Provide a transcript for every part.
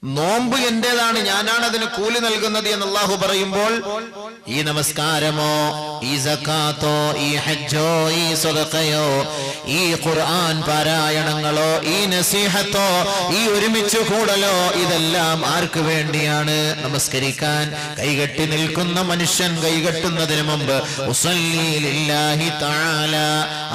നോമ്പ് എന്റേതാണ്, ഞാനാണ് അതിന് കൂലി നൽകുന്നത് എന്ന് അല്ലാഹു പറയുമ്പോൾ ഈ നമസ്കാരമോ, ഈ സക്കാത്തോ, ഈ ഹജ്ജോ, ഈ സദഖയോ, ഈ ഖുർആൻ പാരായണങ്ങളോ, ഈ നസീഹത്തോ, ഈ ഒരുമിച്ച് കൂടലോ, ഇതെല്ലാം ആർക്ക് വേണ്ടിയാണ്? നമസ്കരിക്കാൻ കൈകെട്ടി നിൽക്കുന്ന മനുഷ്യൻ കൈകെട്ടുന്നതിന് മുമ്പ് ഉസല്ലി ലില്ലാഹി തആല,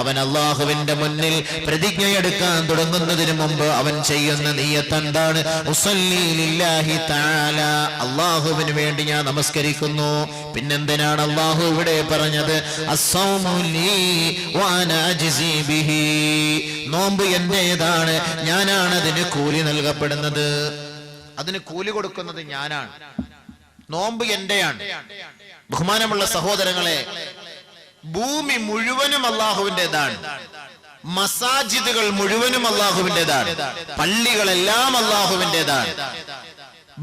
അവൻ അല്ലാഹുവിന്റെ മുന്നിൽ പ്രതിജ്ഞയെടുക്കാൻ തുടങ്ങുന്നതിന് മുമ്പ് അവൻ ചെയ്യുന്ന നിയ്യത്ത് എന്താണ്? ഉസല്ലി ലില്ലാഹി തആല, അല്ലാഹുവിന് വേണ്ടി ഞാൻ നമസ്കരിക്കുന്നു. പിന്നെന്തിനാണ് അല്ലാഹു ഇവിടെ പറഞ്ഞത്? അസ്സൗമു ലീ വഅനാ അജ്സി ബിഹി, നോമ്പ് എന്റേതാണ്, ഞാനാണ് അതിന് കൂലി നൽകപ്പെടുന്നത്, അതിന് കൂലി കൊടുക്കുന്നത് ഞാനാണ്. നോമ്പ് എന്റെയാണ്. ബഹുമാനമുള്ള സഹോദരങ്ങളെ, ഭൂമി മുഴുവനും അല്ലാഹുവിൻ്റെതാണ്, മസാജിദുകൾ മുഴുവനും അല്ലാഹുവിൻ്റെതാണ്, പള്ളികളെല്ലാം അല്ലാഹുവിൻ്റെതാണ്.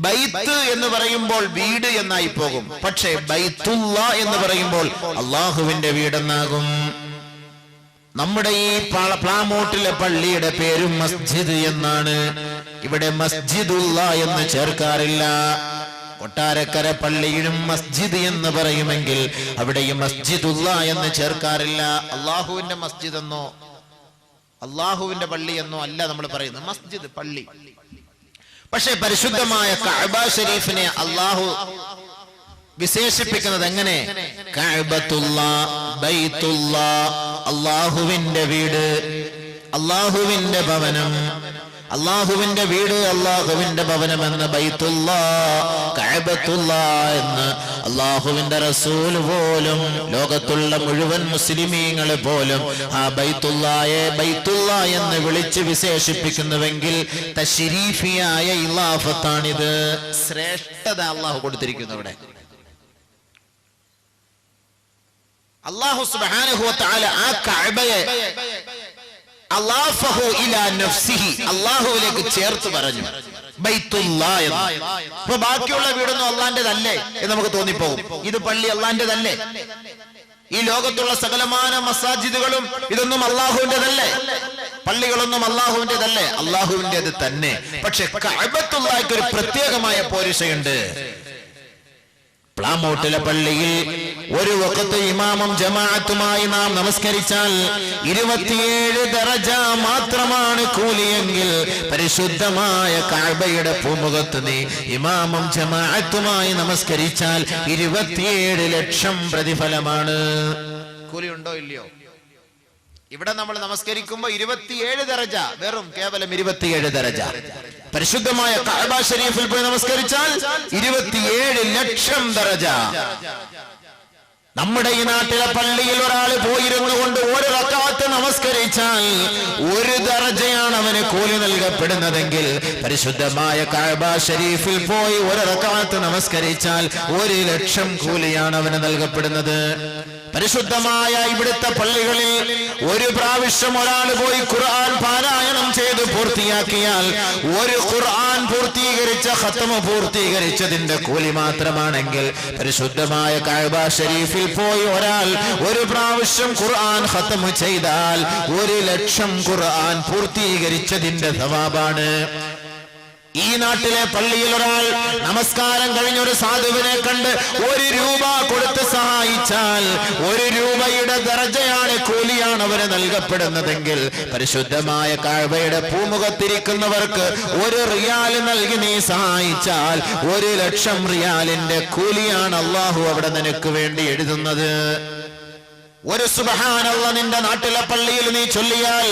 ബൈത്ത് എന്ന് പറയുമ്പോൾ വീട് എന്നായി പോകും, പക്ഷേ ബൈത്തുള്ള എന്ന് പറയുമ്പോൾ അല്ലാഹുവിന്റെ വീടെന്നാകും. നമ്മുടെ ഈ പ്ലാമൂട്ടിലെ പള്ളിയുടെ പേരും മസ്ജിദ് എന്നാണ്. ഇവിടെ മസ്ജിദുള്ള എന്ന് ചേർക്കാറില്ല. കൊട്ടാരക്കര പള്ളിയിലും മസ്ജിദ് എന്ന് പറയുമെങ്കിൽ അവിടെ ഈ മസ്ജിദുള്ള എന്ന് ചേർക്കാറില്ല. അള്ളാഹുവിന്റെ മസ്ജിദ് എന്നോ അള്ളാഹുവിന്റെ പള്ളി എന്നോ അല്ല നമ്മൾ പറയുന്നത്, മസ്ജിദ് പള്ളി. പക്ഷെ പരിശുദ്ധമായ കഅബ ശരീഫിനെ അള്ളാഹു വിശേഷിപ്പിക്കുന്നത് എങ്ങനെ? കഅബത്തുല്ലാ, ബൈത്തുല്ലാ, അള്ളാഹുവിന്റെ വീട്, അള്ളാഹുവിന്റെ ഭവനം, അള്ളാഹുവിന്റെ വീട്, അള്ളാഹുവിന്റെ ഭവനം എന്ന് ബൈത്തുല്ലാ, കഅബത്തുല്ലാ എന്ന് അള്ളാഹുവിന്റെ റസൂൽ പോലും ലോകത്തുള്ള മുഴുവൻ മുസ്ലിമീങ്ങൾ പോലും ആ ബൈത്തുല്ലായെ ബൈത്തുല്ലാ എന്ന് വിളിച്ച് വിശേഷിപ്പിക്കുന്നുവെങ്കിൽ തശ്രീഫിയായ ഇലാഫത്താണിത്. ശ്രേഷ്ഠത അള്ളാഹു കൊടുത്തിരിക്കുന്നു ഇവിടെ. അല്ലാഹു സുബ്ഹാനഹു വ തആല ആ കഅബയെ അല്ലാഫഹു ഇലാ നഫ്സിഹി, അല്ലാഹുവിലേക്ക് ചേർത്ത് പറഞ്ഞു ബൈത്തുല്ലാ എന്ന്. അപ്പൊ ബാക്കിയുള്ള വീടൊന്നും അള്ളാന്റേതല്ലേ എന്ന് നമുക്ക് തോന്നിപ്പോകും. ഇത് പള്ളി അള്ളാന്റേതല്ലേ? ഈ ലോകത്തുള്ള സകലമാന മസാജിദുകളും ഇതൊന്നും അള്ളാഹുവിന്റേതല്ലേ? പള്ളികളൊന്നും അള്ളാഹുവിന്റേതല്ലേ? അള്ളാഹുവിന്റേത് തന്നെ. പക്ഷെ കഅബത്തുല്ലാഹിക്ക് ഒരു പ്രത്യേകമായ പോരിശയുണ്ട്. പ്ലാമൂട്ടിലെ പള്ളിയിൽ ഒരു വഖത്ത് ഇമാമും ജമാഅത്തുമായി നാം നമസ്കരിച്ചാൽ 27 ദറജ മാത്രമാണ് കൂലിയെങ്കിൽ പരിശുദ്ധമായ കഅബയുടെ പൂമുഖത്ത് നീ ഇമാമും ജമാഅത്തുമായി നമസ്കരിച്ചാൽ 27 ലക്ഷം പ്രതിഫലമാണ്. കൂലി ഉണ്ടോ ഇല്ലയോ? ഇവിടെ നമ്മൾ നമസ്കരിക്കുമ്പോ 27 ദറജ, വെറും കേവലം 27 ദറജ. പരിശുദ്ധമായ കഅബ ശരീഫിൽ പോയി നമസ്കരിച്ചാൽ 27 ലക്ഷം ദറജ. നമ്മുടെ ഈ നാട്ടിലെ പള്ളിയിൽ ഒരാൾ പോയിരുന്നു കൊണ്ട് ഒരു റക്അത്ത് നമസ്കരിച്ചാൽ 1 ദറജയാണ് അവന് കൂലി നൽകപ്പെടുന്നതെങ്കിൽ പരിശുദ്ധമായ കഅബ ശരീഫിൽ പോയി 1 റക്അത്ത് നമസ്കരിച്ചാൽ 1 ലക്ഷം കൂലിയാണ് അവന് നൽകപ്പെടുന്നത്. പരിശുദ്ധമായ ഇവിടുത്തെ പള്ളികളിൽ ഒരു പ്രാവശ്യം ഒരാൾ പോയി ഖുർആൻ പാരായണം ചെയ്ത് പൂർത്തിയാക്കിയാൽ ഒരു ഖുർആൻ പൂർത്തീകരിച്ച ഖത്മ പൂർത്തീകരിച്ചതിന്റെ കൂലി മാത്രമാണെങ്കിൽ പരിശുദ്ധമായ കഅബ ശരീഫിൽ പോയി ഒരാൾ ഒരു പ്രാവശ്യം ഖുർആൻ ഖത്മ ചെയ്താൽ 1 ലക്ഷം ഖുർആൻ പൂർത്തീകരിച്ചതിന്റെ സവാബാണ്. ഈ നാട്ടിലെ പള്ളിയിൽ ഒരാൾ നമസ്കാരം കഴിഞ്ഞൊരു സാധുവിനെ കണ്ട് 1 രൂപ കൊടുത്ത് സഹായിച്ചാൽ 1 രൂപയുടെ ദറജയാണ്, കൂലിയാണ് അവന് നൽകപ്പെടുന്നതെങ്കിൽ പരിശുദ്ധമായ കഅബയുടെ പൂമുഖത്തിരിക്കുന്നവർക്ക് 1 റിയാൽ നൽകി നീ സഹായിച്ചാൽ 1 ലക്ഷം റിയാലിന്റെ കൂലിയാണ് അല്ലാഹു അവിടെ നിനക്ക് വേണ്ടി എഴുതുന്നത്. ഒരു സുബ്ഹാനല്ലാഹ് നിന്റെ നാട്ടിലെ പള്ളിയിൽ നീ ചൊല്ലിയാൽ,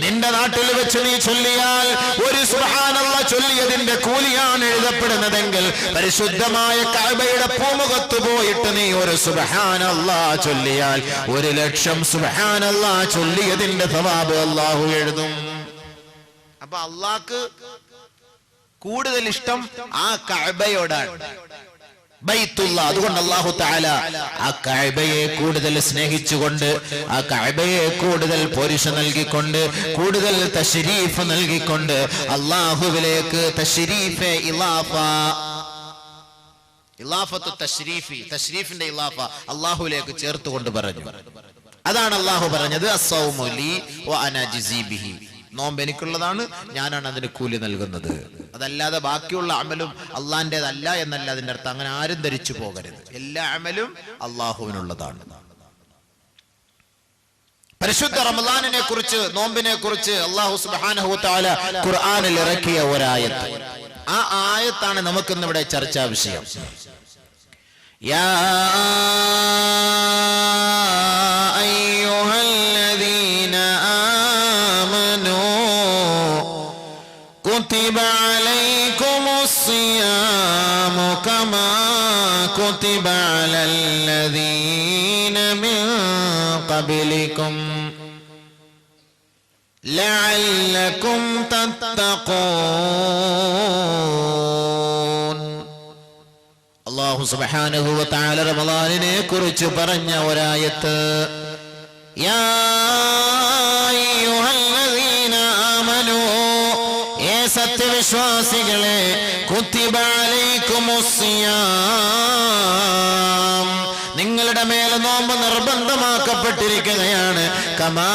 നിന്റെ നാട്ടിൽ വെച്ച് നീ ചൊല്ലിയാൽ 1 സുബ്ഹാനല്ലാഹ് ചൊല്ലിയതിന്റെ കൂലിയാണ് എഴുതപ്പെടുന്നതെങ്കിൽ പരിശുദ്ധമായ കഅബയുടെ പൂമുഖത്ത് പോയിട്ട് നീ 1 സുബ്ഹാനല്ലാഹ് ചൊല്ലിയാൽ 1 ലക്ഷം സുബ്ഹാനല്ലാഹ് ചൊല്ലിയതിന്റെ സവാബ് അല്ലാഹു എഴുതും. അപ്പൊ അല്ലാഹ്ക്ക് കൂടുതൽ ഇഷ്ടം ആ കഅബയോടാണ്, ബൈത്തുള്ള. അതുകൊണ്ട് അല്ലാഹു തആല ആ കഅബയെ കൂടുതൽ സ്നേഹിച്ചുകൊണ്ട്, ആ കഅബയെ കൂടുതൽ പോരിശ നൽകിക്കൊണ്ട്, കൂടുതൽ തശ്രീഫ് നൽകിക്കൊണ്ട് അല്ലാഹുവിലേക്ക് തശ്രീഫ് ഇലാഫത്തു തശ്രീഫി, തശ്രീഫിന്റെ ഇലാഫ അല്ലാഹുവിലേക്ക് ചേർത്തുകൊണ്ട് പറഞ്ഞു. അതാണ് അല്ലാഹു പറഞ്ഞത് അസ്സൗമു ലീ വഅനാ അജ്സി ബിഹി, നോമ്പ് എനിക്കുള്ളതാണ്, ഞാനാണ് അതിന് കൂലി നൽകുന്നത്. അതല്ലാതെ ബാക്കിയുള്ള അമലും അള്ളാന്റേതല്ല എന്നല്ല അതിന്റെ അർത്ഥം. അങ്ങനെ ആരും ധരിച്ചു പോകരുത്. എല്ലാ അമലും അള്ളാഹുവിനുള്ളതാണ്. പരിശുദ്ധ റമളാനിനെ കുറിച്ച്, നോമ്പിനെ കുറിച്ച് അല്ലാഹു സുബ്ഹാനഹു വ തആല ഖുർആനിൽ ഇറക്കിയ ഒരായത്ത്. ആ ആയത്താണ് നമുക്കിന്ന് ഇവിടെ ചർച്ചാ വിഷയം. യാ അയ്യുഹല്ലദീന ആമനൂ കുതിബ അലൈക്കുമുസ് സിയാമു കമാ കുതിബ അലല്ലദീന മിൻ ഖബ്ലികും ലഅല്ലകും തത്തഖൂൻ. അല്ലാഹു സുബ്ഹാനഹു വ തആല റമളാനിനെ കുറിച്ച് പറഞ്ഞ ഒരായത്ത്. യാ അയ്യുഹല്ലദീന ആമനൂ, ഏ സത്യവിശ്വാസികളെ, കുതിബ അലൈക്കുമുസ് സിയാം, നിങ്ങളുടെ മേൽ നോമ്പ് നിർബന്ധമാക്കപ്പെട്ടിരിക്കുകയാണ്. കമാ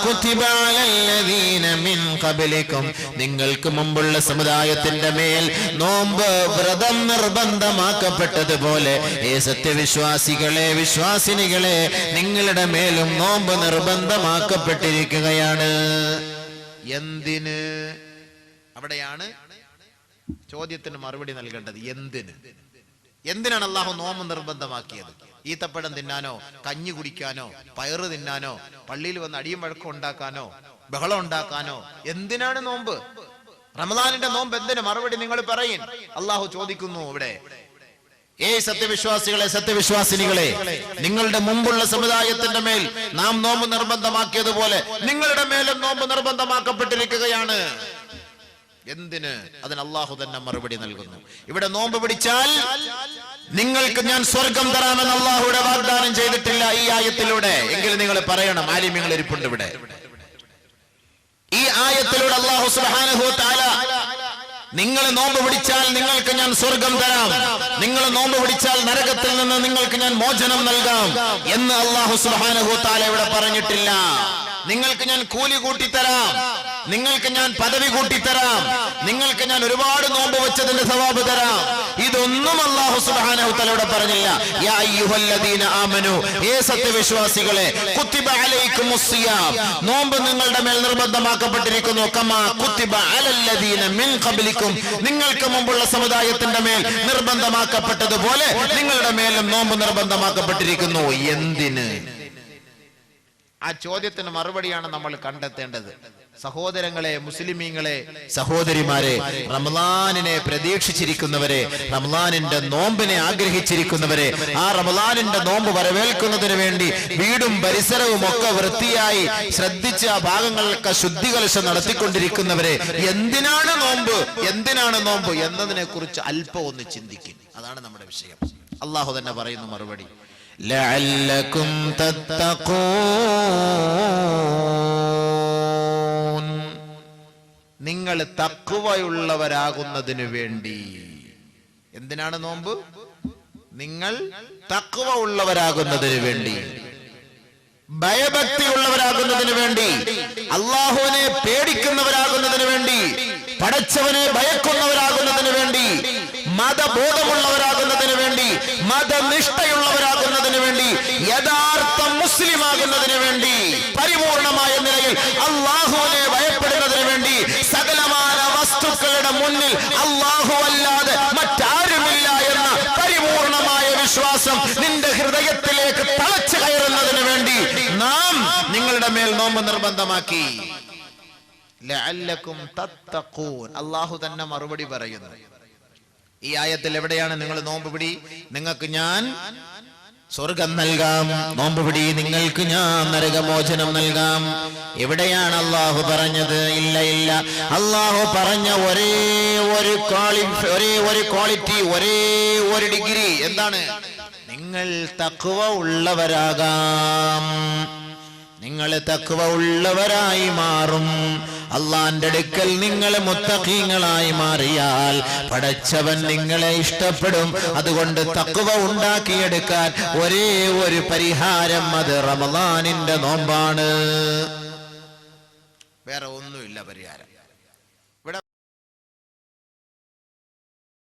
കുതിബ അലല്ലദീന മിൻ ഖബ്ലികും, നിങ്ങൾക്ക് മുമ്പുള്ള സമുദായത്തിന്റെ മേൽ നോമ്പ് വ്രതം നിർബന്ധമാക്കപ്പെട്ടതുപോലെ ഏ സത്യവിശ്വാസികളെ, വിശ്വാസിനികളെ, നിങ്ങളുടെ മേലും നോമ്പ് നിർബന്ധമാക്കപ്പെട്ടിരിക്കുകയാണ്. എന്തിന്? അവിടെയാണ് ചോദ്യത്തിന് മറുപടി നൽകേണ്ടത്. എന്തിനാണ് അള്ളാഹു നോമ്പ് നിർബന്ധമാക്കിയത്? ഈത്തപ്പഴം തിന്നാനോ, കഞ്ഞി കുടിക്കാനോ, പയറ് തിന്നാനോ, പള്ളിയിൽ വന്ന് അടിയും വഴക്കം ഉണ്ടാക്കാനോ, ബഹളം ഉണ്ടാക്കാനോ? എന്തിനാണ് നോമ്പ്? റമളാനിന്റെ നോമ്പ് എന്തിന്? മറുപടി നിങ്ങൾ പറയും. അള്ളാഹു ചോദിക്കുന്നു ഇവിടെ, ഏ സത്യവിശ്വാസികളെ, സത്യവിശ്വാസിനികളെ, നിങ്ങളുടെ മുമ്പുള്ള സമുദായത്തിന്റെ മേൽ നാം നോമ്പ് നിർബന്ധമാക്കിയതുപോലെ നിങ്ങളുടെ മേലും നോമ്പ് നിർബന്ധമാക്കപ്പെട്ടിരിക്കുകയാണ്. എന്തിന്? അതിന് അള്ളാഹു തന്നെ മറുപടി നൽകുന്നു. ഇവിടെ നോമ്പ് പിടിച്ചാൽ നിങ്ങൾക്ക് ഞാൻ സ്വർഗം തരാമെന്ന് അള്ളാഹുവിടെ വാഗ്ദാനം ചെയ്തിട്ടില്ല ഈ ആയത്തിലൂടെ. എങ്കിലും നിങ്ങൾ പറയണം. ആലിമ്യങ്ങൾ ഇരിപ്പുണ്ട് ഇവിടെ. ഈ ആയത്തിലൂടെ അള്ളാഹു സുബ്ഹാനഹു വ തആല, നിങ്ങൾ നോമ്പ് പിടിച്ചാൽ നിങ്ങൾക്ക് ഞാൻ സ്വർഗം തരാം, നിങ്ങൾ നോമ്പ് പിടിച്ചാൽ നരകത്തിൽ നിന്ന് നിങ്ങൾക്ക് ഞാൻ മോചനം നൽകാം എന്ന് അള്ളാഹു സുബ്ഹാനഹു വ തആല ഇവിടെ പറഞ്ഞിട്ടില്ല. നിങ്ങൾക്ക് ഞാൻ കൂലി കൂട്ടിത്തരാം, നിങ്ങൾക്ക് ഞാൻ പദവി കൂട്ടിത്തരാം, നിങ്ങൾക്ക് ഞാൻ ഒരുപാട് നോമ്പ് വെച്ചതിന്റെ സവാബ് തരാം, ഇതൊന്നും അല്ലാഹു സുബ്ഹാനഹു തആല ഇവിടെ പറഞ്ഞില്ല. യാ അയ്യുഹല്ലദീന ആമനു, ഏ സത്യവിശ്വാസികളെ, കുതിബ അലൈക്കുമുസ് സിയാം, നോമ്പ് നിങ്ങളുടെ മേൽ നിർബന്ധമാക്കപ്പെട്ടിരിക്കുന്നു. കമാ കുതിബ അലല്ലദീന മിൻ ഖബ്ലികും, നിങ്ങൾക്ക് മുമ്പുള്ള സമുദായത്തിന്റെ മേൽ നിർബന്ധമാക്കപ്പെട്ടതുപോലെ നിങ്ങളുടെ മേലും നോമ്പ് നിർബന്ധമാക്കപ്പെട്ടിരിക്കുന്നു. എന്തിന്? ആ ചോദ്യത്തിന് മറുപടിയാണ് നമ്മൾ കണ്ടെത്തേണ്ടത്. സഹോദരങ്ങളെ, മുസ്ലിമീങ്ങളെ, സഹോദരിമാരെ, റമളാനിനെ പ്രതീക്ഷിച്ചിരിക്കുന്നവരെ, റമളാനിന്റെ നോമ്പിനെ ആഗ്രഹിച്ചിരിക്കുന്നവരെ, ആ റമളാനിന്റെ നോമ്പ് വരവേൽക്കുന്നതിന് വേണ്ടി വീടും പരിസരവും ഒക്കെ വൃത്തിയായി ശ്രദ്ധിച്ച് ആ ഭാഗങ്ങളൊക്കെ ശുദ്ധികലശം നടത്തിക്കൊണ്ടിരിക്കുന്നവരെ, എന്തിനാണ് നോമ്പ്, എന്തിനാണ് നോമ്പ് എന്നതിനെ കുറിച്ച് അല്പം ഒന്ന് ചിന്തിക്കും. അതാണ് നമ്മുടെ വിഷയം. അള്ളാഹു തന്നെ പറയുന്നു മറുപടി. ലഅല്ലകും തത്തഖൂൻ, നിങ്ങൾ തഖ്വയുള്ളവരാകുന്നതിനു വേണ്ടി. എന്തിനാണ് നോമ്പ്? നിങ്ങൾ തഖ്വ ഉള്ളവരാകുന്നതിന് വേണ്ടി, ഭയഭക്തിയുള്ളവരാകുന്നതിന് വേണ്ടി, അള്ളാഹുവിനെ പേടിക്കുന്നവരാകുന്നതിന് വേണ്ടി, പടച്ചവനെ ഭയക്കുന്നവരാകുന്നതിന് വേണ്ടി, മതബോധമുള്ളവരാകുന്നതിന് വേണ്ടി, മതനിഷ്ഠയുള്ളവരാകുന്നതിന് വേണ്ടി, യഥാർത്ഥ മുസ്ലിം ആകുന്നതിന് വേണ്ടി, പരിപൂർണമായ നിലയിൽ അള്ളാഹുവിനെ ഭയപ്പെടുന്നതിന് വേണ്ടി, സകലമായ വസ്തുക്കളുടെ മുന്നിൽ അള്ളാഹു അല്ലാതെ മറ്റാരുമില്ല എന്ന പരിപൂർണമായ വിശ്വാസം നിന്റെ ഹൃദയത്തിലേക്ക് തളച്ചു കയറുന്നതിന് വേണ്ടി നാം നിങ്ങളുടെ മേൽ നോമ്പ് നിർബന്ധമാക്കി. ലഅല്ലകും തത്തഖൂൻ, അള്ളാഹു തന്നെ മറുപടി പറയുന്നു. ഈ ആയത്തിൽ എവിടെയാണ് നിങ്ങൾ നോമ്പ് പിടി, നിങ്ങൾക്ക് ഞാൻ സ്വർഗം നൽകാം, നോമ്പ് പിടി, നിങ്ങൾക്ക് ഞാൻ നരകമോചനം നൽകാം, എവിടെയാണ് അള്ളാഹു പറഞ്ഞത്? ഇല്ല. അള്ളാഹു പറഞ്ഞ ഒരേ ഒരു ക്വാളിറ്റി, ഒരേ ഒരു ഡിഗ്രി എന്താണ്? നിങ്ങൾ തഖ്വ ഉള്ളവരാകാം, നിങ്ങൾ തഖ്വ ഉള്ളവരായി മാറും. അള്ളാന്റെ അടുക്കൽ നിങ്ങൾ മുത്തഖീങ്ങളായി മാറിയാൽ പടച്ചവൻ നിങ്ങളെ ഇഷ്ടപ്പെടും. അതുകൊണ്ട് തഖ്വ ഉണ്ടാക്കിയെടുക്കാൻ ഒരേ ഒരു പരിഹാരം, അത് റമളാനിന്റെ നോമ്പാണ്. വേറെ ഒന്നുമില്ല പരിഹാരം.